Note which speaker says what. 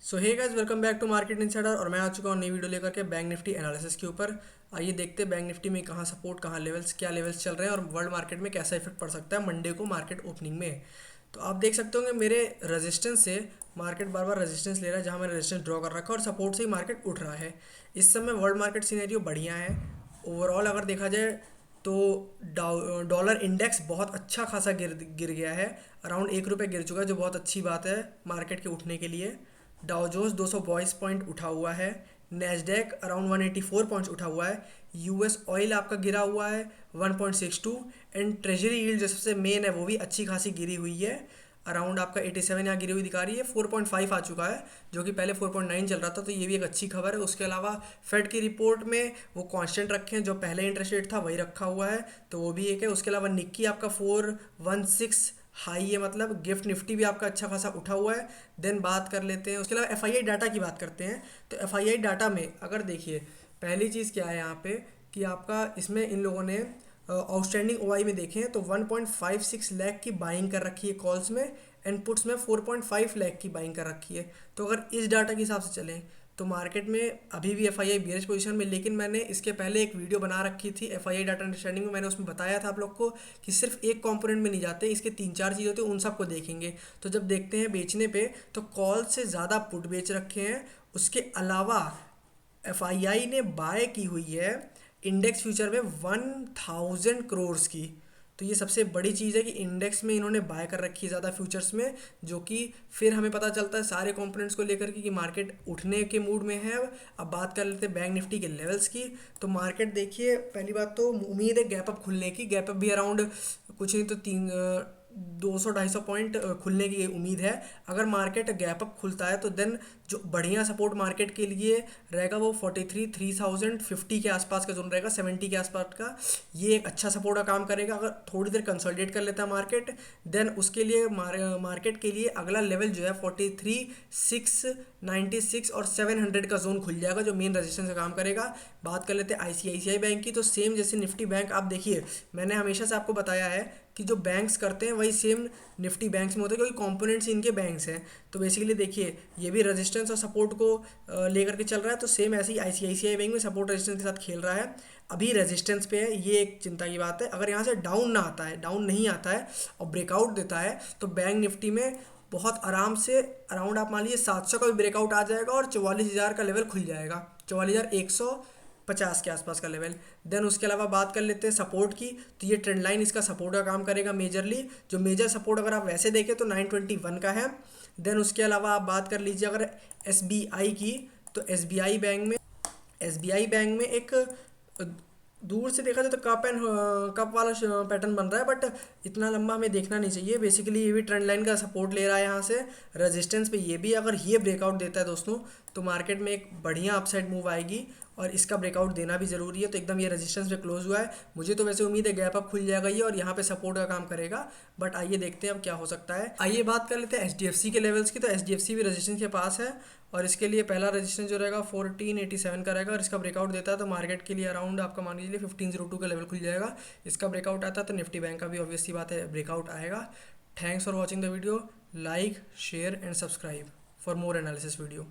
Speaker 1: So hey guys, welcome back to Market Insider. और मैं आ चुका हूँ नई वीडियो लेकर के बैंक निफ्टी एनालिसिस के ऊपर। आइए देखते हैं बैंक निफ्टी में कहाँ सपोर्ट, कहाँ लेवल्स, क्या लेवल्स चल रहे हैं और वर्ल्ड मार्केट में कैसा इफेक्ट पड़ सकता है मंडे को मार्केट ओपनिंग में। तो आप देख सकते होंगे मेरे रेजिस्टेंस से मार्केट बार बार रेजिस्टेंस ले रहा है, जहाँ मैंने रेजिस्टेंस ड्रॉ कर रखा है, और सपोर्ट से ही मार्केट उठ रहा है। इस समय वर्ल्ड मार्केट सिनेरियो बढ़िया है। ओवरऑल अगर देखा जाए तो डॉलर इंडेक्स बहुत अच्छा खासा गिर गिर गया है। अराउंड 1 रुपये गिर चुका है, जो बहुत अच्छी बात है मार्केट के उठने के लिए। डाउ जोन्स 222 पॉइंट उठा हुआ है। नेस्डैक अराउंड 184 पॉइंट्स उठा हुआ है। यूएस ऑयल आपका गिरा हुआ है 1.62। एंड ट्रेजरी यील्ड जो सबसे मेन है वो भी अच्छी खासी गिरी हुई है। अराउंड आपका 87 यहाँ गिरी हुई दिखा रही है। 4.5 आ चुका है, जो कि पहले 4.9 चल रहा था, तो ये भी एक अच्छी खबर है। उसके अलावा फेड की रिपोर्ट में वो कांस्टेंट रखे हैं, जो पहले इंटरेस्ट रेट था वही रखा हुआ है, तो वो भी एक है। उसके अलावा निक्की आपका 416 हाई है, मतलब गिफ्ट निफ्टी भी आपका अच्छा खासा उठा हुआ है। देन बात कर लेते हैं, उसके अलावा एफआईआई डाटा की बात करते हैं। तो एफआईआई डाटा में अगर देखिए, पहली चीज़ क्या है यहाँ पे कि आपका इसमें इन लोगों ने आउटस्टैंडिंग ओआई में देखें तो 1.56 लाख की बाइंग कर रखी है कॉल्स में। एंड पुट्स में 4.5 लाख की बाइंग कर रखी है। तो अगर इस डाटा के हिसाब से चलें तो मार्केट में अभी भी एफआईआई बियरिश पोजीशन में। लेकिन मैंने इसके पहले एक वीडियो बना रखी थी एफआईआई डाटा अंडरस्टैंडिंग में, मैंने उसमें बताया था आप लोग को कि सिर्फ एक कंपोनेंट में नहीं जाते, इसके 3-4 चीज़ होती है, उन सबको देखेंगे। तो जब देखते हैं बेचने पे, तो कॉल से ज़्यादा पुट बेच रखे हैं। उसके अलावा एफआईआई ने बाय की हुई है इंडेक्स फ्यूचर में 1000 करोड़ की। तो ये सबसे बड़ी चीज़ है कि इंडेक्स में इन्होंने बाय कर रखी है ज़्यादा फ्यूचर्स में, जो कि फिर हमें पता चलता है सारे कंपोनेंट्स को लेकर के कि मार्केट उठने के मूड में है। अब बात कर लेते हैं बैंक निफ्टी के लेवल्स की। तो मार्केट देखिए, पहली बात तो उम्मीद है गैप अप खुलने की। गैप अप भी अराउंड कुछ नहीं तो 200-250 पॉइंट खुलने की उम्मीद है। अगर मार्केट गैप अप खुलता है तो देन जो बढ़िया सपोर्ट मार्केट के लिए रहेगा वो 43,3050 के आसपास का जोन रहेगा, 70 के आसपास का। ये एक अच्छा सपोर्ट का काम करेगा। अगर थोड़ी देर कंसोलिडेट कर लेता है मार्केट, देन उसके लिए मार्केट के लिए अगला लेवल जो है 43,696 और 700 का जोन खुल जाएगा, जो मेन रेजिस्टेंस का काम करेगा। बात कर लेते हैं आईसीआईसीआई बैंक की। तो सेम जैसे निफ्टी बैंक, आप देखिए मैंने हमेशा से आपको बताया है कि जो बैंक्स करते हैं वही सेम निफ्टी बैंक्स में होता है, क्योंकि कंपोनेंट्स इनके बैंक्स हैं। तो बेसिकली देखिए, ये भी रेजिस्टेंस और सपोर्ट को लेकर के चल रहा है। तो सेम ऐसे ही आईसीआईसीआई बैंक में सपोर्ट रेजिस्टेंस के साथ खेल रहा है। अभी रेजिस्टेंस पे है, ये एक चिंता की बात है। अगर यहाँ से डाउन ना आता है, डाउन नहीं आता है और ब्रेकआउट देता है, तो बैंक निफ्टी में बहुत आराम से अराउंड आप मान लीजिए 700 का भी ब्रेकआउट आ जाएगा और 44,000 का लेवल खुल जाएगा, 44,150 के आसपास का लेवल। देन उसके अलावा बात कर लेते हैं सपोर्ट की। तो ये ट्रेंड लाइन इसका सपोर्ट का काम करेगा मेजरली। जो मेजर सपोर्ट अगर आप वैसे देखें तो 921 का है। देन उसके अलावा आप बात कर लीजिए अगर एसबीआई की, तो एसबीआई बैंक में एक दूर से देखा जाए तो कप एंड कप वाला पैटर्न बन रहा है, बट इतना लंबा हमें देखना नहीं चाहिए। बेसिकली ये भी ट्रेंड लाइन का सपोर्ट ले रहा है यहाँ से रेजिस्टेंस पे। ये भी अगर ये ब्रेकआउट देता है दोस्तों, तो मार्केट में एक बढ़िया अपसाइड मूव आएगी, और इसका ब्रेकआउट देना भी ज़रूरी है। तो एकदम ये रेजिस्टेंस पे क्लोज हुआ है। मुझे तो वैसे उम्मीद है गैप अप खुल जाएगा ये, और यहाँ पे सपोर्ट का काम करेगा। बट आइए देखते हैं अब क्या हो सकता है। आइए बात कर लेते हैं एचडीएफसी के लेवल्स की। तो एचडीएफसी भी रेजिस्टेंस के पास है, और इसके लिए पहला रेजिस्टेंस जो रहेगा 1487 का रहेगा। और इसका ब्रेकआउट देता है तो मार्केट के लिए अराउंड आपका मान लीजिए 1502 का लेवल खुल जाएगा। इसका ब्रेकआउट आता है तो निफ्टी बैंक का भी ऑब्वियस सी बात है ब्रेकआउट आएगा। Thanks for watching the video. Like, share and subscribe for more analysis video.